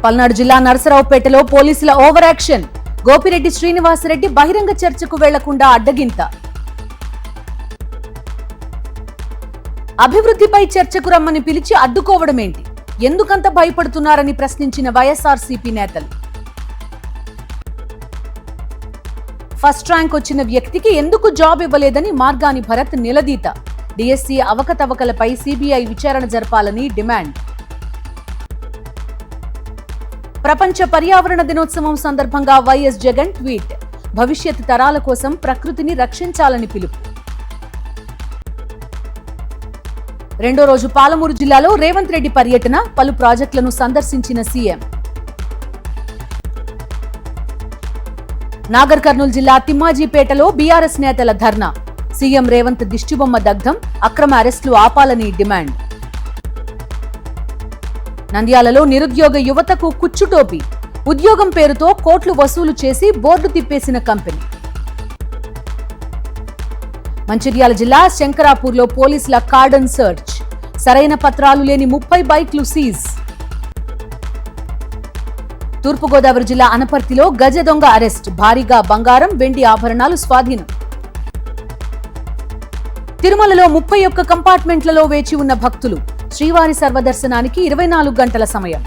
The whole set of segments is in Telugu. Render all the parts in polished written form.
పల్నాడు జిల్లా నరసరావుపేటలో పోలీసుల ఓవర్ యాక్షన్. గోపిరెడ్డి శ్రీనివాసరెడ్డి బహిరంగ చర్చకు వెళ్లకుండా అడ్డగింత. అభివృద్ధిపై చర్చకు రమ్మని పిలిచి అడ్డుకోవడమేంటి? ఎందుకంత భయపడుతున్నారని ప్రశ్నించిన వైఎస్ఆర్సీపీ నేతలు. ఫస్ట్ ర్యాంక్ వచ్చిన వ్యక్తికి ఎందుకు జాబ్ ఇవ్వలేదని మార్గాని భరత్ నిలదీత. డిఎస్సీ అవకతవకలపై సీబీఐ విచారణ జరపాలని డిమాండ్. ప్రపంచ పర్యావరణ దినోత్సవం సందర్భంగా వైఎస్ జగన్ ట్వీట్. భవిష్యత్ తరాల కోసం ప్రకృతిని రక్షించాలని పిలుపు. రెండో రోజు పాలమూరు జిల్లాలో రేవంత్ రెడ్డి పర్యటన. పలు ప్రాజెక్టులను సందర్శించిన సీఎం. నాగర్ కర్నూలు జిల్లా తిమ్మాజీపేటలో బీఆర్ఎస్ నేతల ధర్నా. సీఎం రేవంత్ దిష్టిబొమ్మ దగ్ధం. అక్రమ అరెస్టులు ఆపాలని డిమాండ్. నంద్యాలలో నిరుద్యోగ యువతకు కుచ్చుటోపి. ఉద్యోగం పేరుతో కోట్లు వసూలు చేసి బోర్డు తిప్పేసిన కంపెనీ. మంచిర్యాల జిల్లా శంకరాపూర్లో పోలీసుల కార్డన్ సర్చ్. సరైన పత్రాలు లేని 30 బైక్లు సీజ్. తూర్పుగోదావరి జిల్లా అనపర్తిలో గజ దొంగ అరెస్ట్. భారీగా బంగారం, వెండి ఆభరణాలు స్వాధీనం. తిరుమలలో 31 కంపార్ట్మెంట్లలో వేచి ఉన్న భక్తులు. శ్రీవారి సర్వదర్శనానికి 24 గంటల సమయం.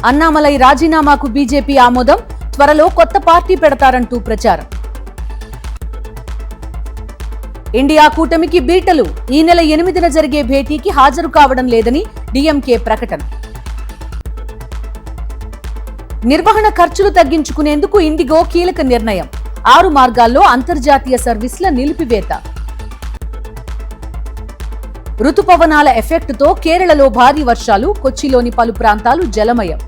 అన్నామలై రాజీనామాకు బీజేపీ ఆమోదం. త్వరలో కొత్త పార్టీ పెడతారంటూ ప్రచారం. ఇండియా కూటమికి బీటలు. ఈ నెల 8న జరిగే భేటీకి హాజరు కావడం లేదని డీఎంకే ప్రకటన. నిర్వహణ ఖర్చులు తగ్గించుకునేందుకు ఇండిగో కీలక నిర్ణయం. 6 మార్గాల్లో అంతర్జాతీయ సర్వీసుల నిలిపివేత. రుతుపవనాల ఎఫెక్ట్తో కేరళలో భారీ వర్షాలు. కొచ్చిలోని పలు ప్రాంతాలు జలమయం.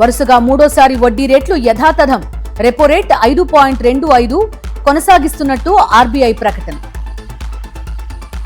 వరుసగా మూడోసారి వడ్డీ రేట్లు యథాతథం. రెపో రేట్ 5.25 కొనసాగిస్తున్నట్టు ఆర్బీఐ ప్రకటన.